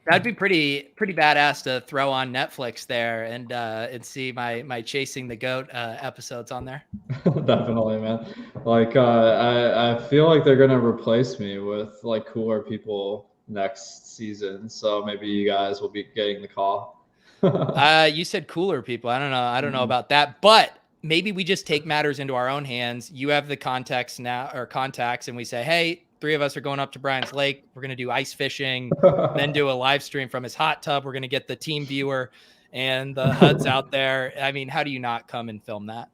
That'd be pretty badass to throw on Netflix there and see my Chasing the Goat episodes on there. Definitely, man. Like I feel like they're gonna replace me with like cooler people next season. So maybe you guys will be getting the call. You said cooler people. I don't know about that, but maybe we just take matters into our own hands. You have the contacts now or contacts, and we say, hey, 3 of us are going up to Brian's Lake. We're going to do ice fishing, then do a live stream from his hot tub. We're going to get the team viewer and the HUDs out there. I mean, how do you not come and film that?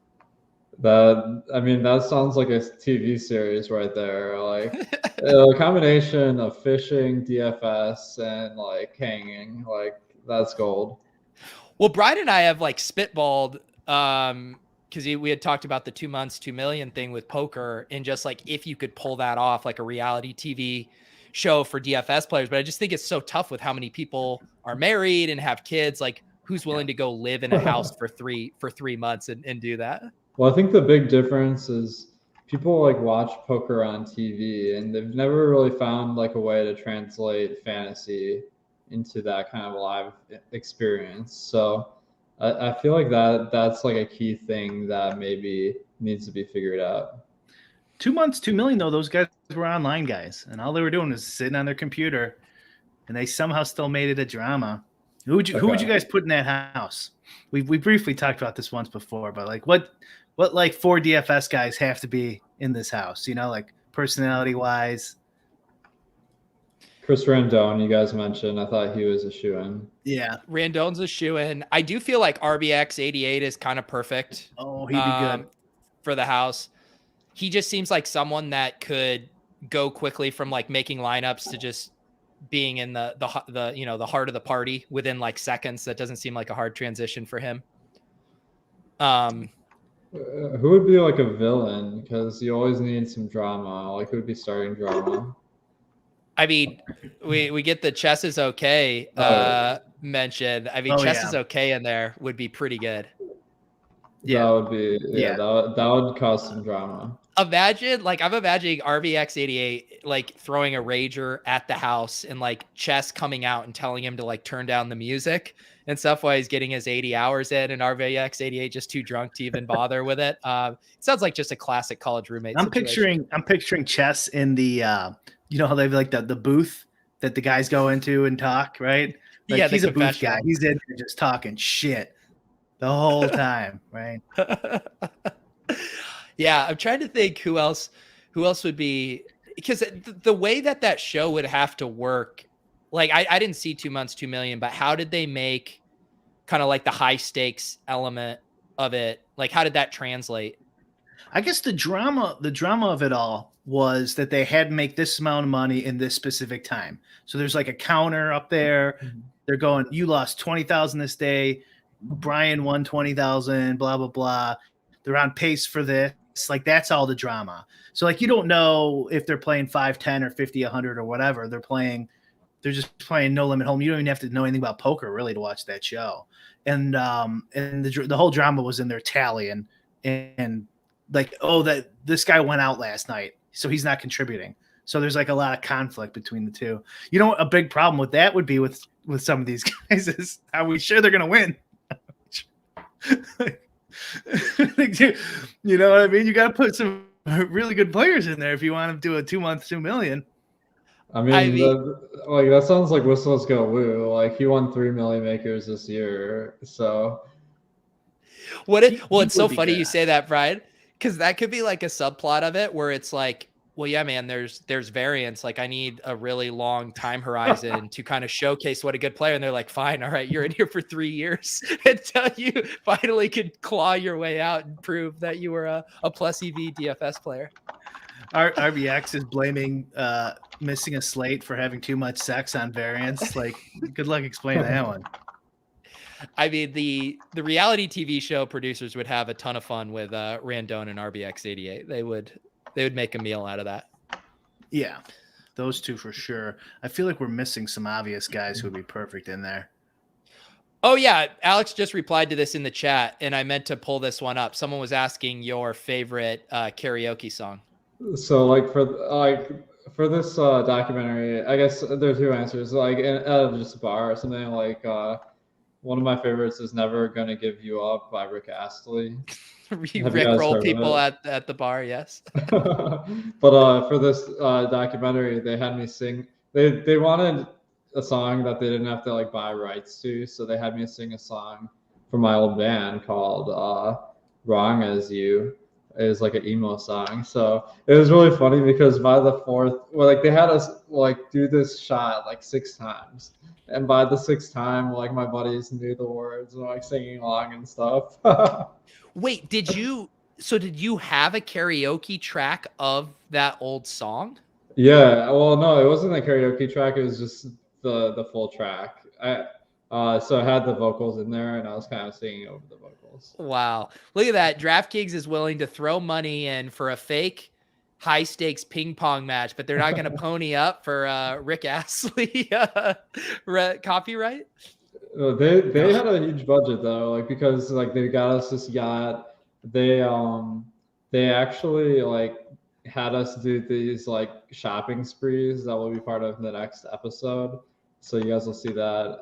That sounds like a TV series right there. Like a combination of fishing, DFS, and like hanging. Like that's gold. Well, Brian and I have like spitballed because we had talked about the 2 months, 2 million thing with poker and just like if you could pull that off like a reality TV show for DFS players. But I just think it's so tough with how many people are married and have kids. Like who's willing to go live in a house for 3 months and do that? Well, I think the big difference is people like watch poker on TV and they've never really found like a way to translate fantasy into that kind of live experience. So I feel like that's like a key thing that maybe needs to be figured out. 2 months, 2 million though. Those guys were online guys, and all they were doing was sitting on their computer, and they somehow still made it a drama. Who would you guys put in that house? We briefly talked about this once before, but like what like 4 DFS guys have to be in this house? You know, like personality wise. Chris Randone, you guys mentioned. I thought he was a shoo-in. Yeah, Randone's a shoo-in. I do feel like RBX 88 is kind of perfect. Oh, he'd be good for the house. He just seems like someone that could go quickly from like making lineups to just being in the the heart of the party within like seconds. That doesn't seem like a hard transition for him. Who would be like a villain? Because you always need some drama. Like who would be starting drama? I mean, we get the chess is okay mentioned. I mean, chess is okay in there would be pretty good. Yeah, that would be that would cause some drama. Imagine, like, I'm imagining RBX88 like throwing a rager at the house and like chess coming out and telling him to like turn down the music and stuff while he's getting his 80 hours in, and RBX88 just too drunk to even bother with it. It sounds like just a classic college roommate. I'm picturing chess in the you know how they have like the booth that the guys go into and talk, right? Like, yeah, he's a booth guy. He's in there just talking shit the whole time, right? Yeah, I'm trying to think who else would be, because the way that show would have to work, like I didn't see 2 months, 2 million, but how did they make kind of like the high stakes element of it? Like, how did that translate? I guess the drama of it all was that they had to make this amount of money in this specific time. So there's like a counter up there. They're going, you lost 20,000 this day. Brian won 20,000, blah, blah, blah. They're on pace for this. Like, that's all the drama. So like, you don't know if they're playing 5, 10 or 50, 100 or whatever. They're just playing No Limit Home. You don't even have to know anything about poker really to watch that show. And the whole drama was in their tally and like, oh, that this guy went out last night, so he's not contributing. So there's like a lot of conflict between the two. You know, a big problem with that would be with some of these guys is, are we sure they're going to win? You know what I mean? You got to put some really good players in there if you want to do a 2 month, 2 million. I mean, like that sounds like Whistles Go Woo. Like he won 3 Millymakers this year. So it's so funny you say that, Brian, because that could be like a subplot of it where it's like, well, yeah, man, there's variance. Like I need a really long time horizon to kind of showcase what a good player. And they're like, fine, all right, you're in here for 3 years until you finally could claw your way out and prove that you were a plus EV DFS player. RBX is blaming missing a slate for having too much sex on variance. Like, good luck explaining that one. I mean, the reality TV show producers would have a ton of fun with Randone and RBX88. They would make a meal out of that. Yeah, those two for sure. I feel like we're missing some obvious guys who would be perfect in there. Oh yeah, Alex just replied to this in the chat, and I meant to pull this one up. Someone was asking your favorite karaoke song. So for this documentary, I guess there's two answers. Like just a bar or something. Like one of my favorites is "Never Gonna Give You Up" by Rick Astley. Rickroll people at the bar, yes. But for this documentary, they had me sing. They wanted a song that they didn't have to like buy rights to, so they had me sing a song from my old band called "Wrong as You." It was like an emo song, so it was really funny because by the fourth, well, like they had us like do this shot like 6 times, and by the 6th time, like my buddies knew the words and like singing along and stuff. Wait, did you have a karaoke track of that old song? Yeah, well, no, it wasn't a karaoke track. It was just the full track. So I had the vocals in there, and I was kind of singing over the vocals. Wow, look at that! DraftKings is willing to throw money in for a fake high stakes ping pong match, but they're not going to pony up for Rick Astley copyright. They had a huge budget though, like because like they got us this yacht. They actually like had us do these like shopping sprees that will be part of the next episode, so you guys will see that.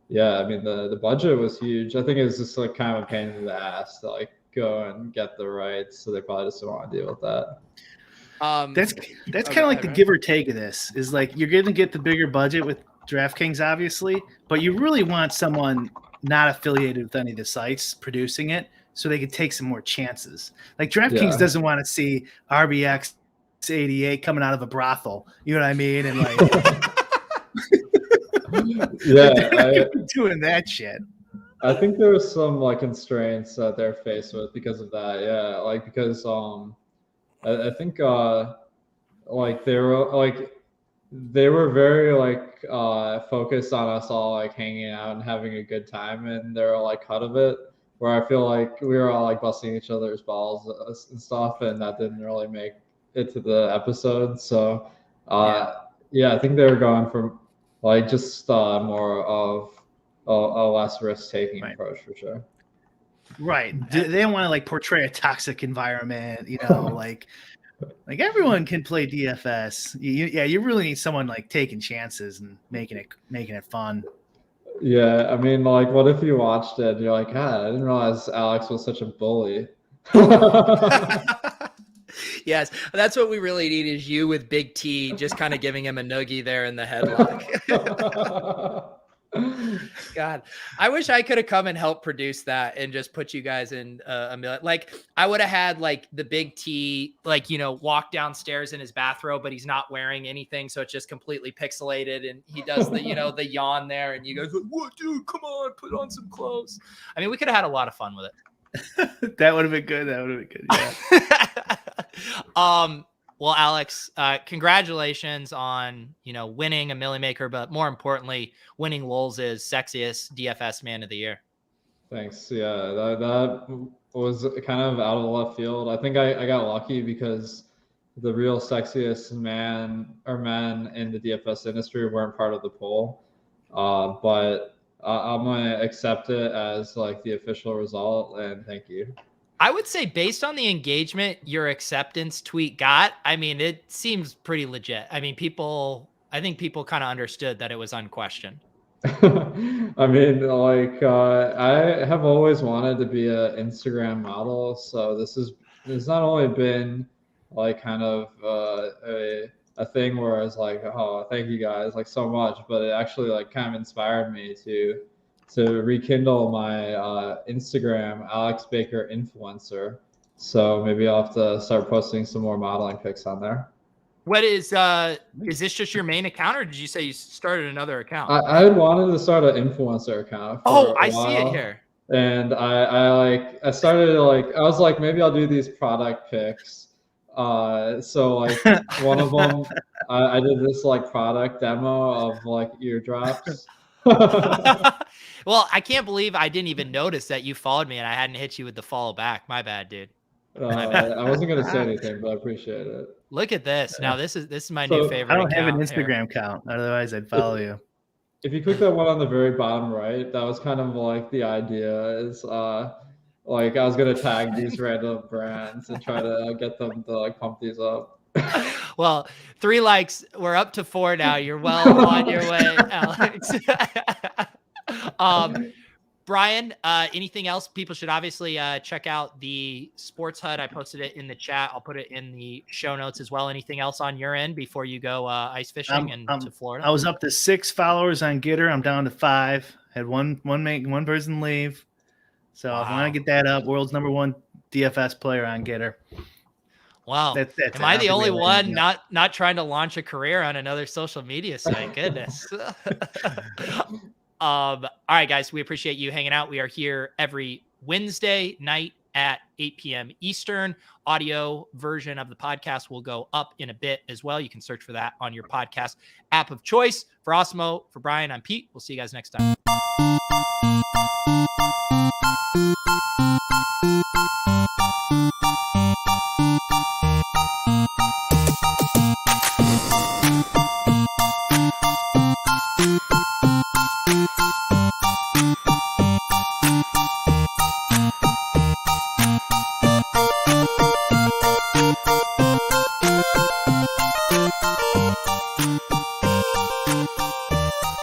Yeah, I mean the budget was huge. I think it was just like kind of a pain in the ass to like go and get the rights, so they probably just don't want to deal with that. That's kind of like the give or take of this is like you're going to get the bigger budget with DraftKings, obviously, but you really want someone not affiliated with any of the sites producing it so they can take some more chances. Like DraftKings doesn't want to see RBX 88 coming out of a brothel. You know what I mean? And like, doing that shit. I think there was some like constraints that they're faced with because of that. Yeah, like because I think like they were very like focused on us all like hanging out and having a good time, and they're like cut of it. Where I feel like we were all like busting each other's balls and stuff, and that didn't really make it to the episode. So yeah, I think they were going for like just more of a less risk-taking approach for sure. Right. They don't want to like portray a toxic environment, you know, like everyone can play DFS. You really need someone like taking chances and making it fun. Yeah, I mean, like, what if you watched it and you're like, God, I didn't realize Alex was such a bully. Yes, that's what we really need is you with Big T just kind of giving him a noogie there in the headlock. God, I wish I could have come and helped produce that and just put you guys in a million. Like I would have had like the Big T, like, you know, walk downstairs in his bathrobe, but he's not wearing anything. So it's just completely pixelated. And he does the, you know, the yawn there. And you go, what, dude, come on, put on some clothes. I mean, we could have had a lot of fun with it. That would have been good. Yeah. Well, Alex, congratulations on, you know, winning a Millymaker, but more importantly, winning Lolz's Sexiest DFS Man of the Year. Thanks. Yeah, that was kind of out of left field. I think I got lucky because the real sexiest man or men in the DFS industry weren't part of the poll. But I'm going to accept it as like the official result, and thank you. I would say based on the engagement your acceptance tweet got, I mean, it seems pretty legit. I mean, I think people kind of understood that it was unquestioned. I mean, like, I have always wanted to be an Instagram model. So it's not only been like kind of a thing where I was like, oh, thank you guys like so much, but it actually like kind of inspired me to rekindle my Instagram Alex Baker influencer. So maybe I'll have to start posting some more modeling pics on there. What is this just your main account, or did you say you started another account? I wanted to start an influencer account. I see it here. And I started like, I was like, maybe I'll do these product pics. So like one of them, I did this like product demo of like eardrops. Well, I can't believe I didn't even notice that you followed me and I hadn't hit you with the follow back. My bad, dude. I wasn't gonna say anything, but I appreciate it. Look at this. Now this is my So, new favorite. I don't have an account here. Instagram account, otherwise I'd follow you. If you click that one on the very bottom right, that was kind of like the idea is like I was gonna tag these random brands and try to get them to like pump these up. Well, 3 likes. We're up to 4 now. You're well on your way, Alex. Brian, anything else? People should obviously check out the Sports HUD. I posted it in the chat. I'll put it in the show notes as well. Anything else on your end before you go ice fishing to Florida? I was up to 6 followers on Gitter. I'm down to 5. Had one person leave. So if I want to get that up, world's #1 DFS player on Gitter. Wow. That's Am I the only one not trying to launch a career on another social media site? Goodness. All right, guys, we appreciate you hanging out. We are here every Wednesday night at 8 p.m. Eastern. Audio version of the podcast will go up in a bit as well. You can search for that on your podcast app of choice. For Awesemo, for Brian, I'm Pete. We'll see you guys next time.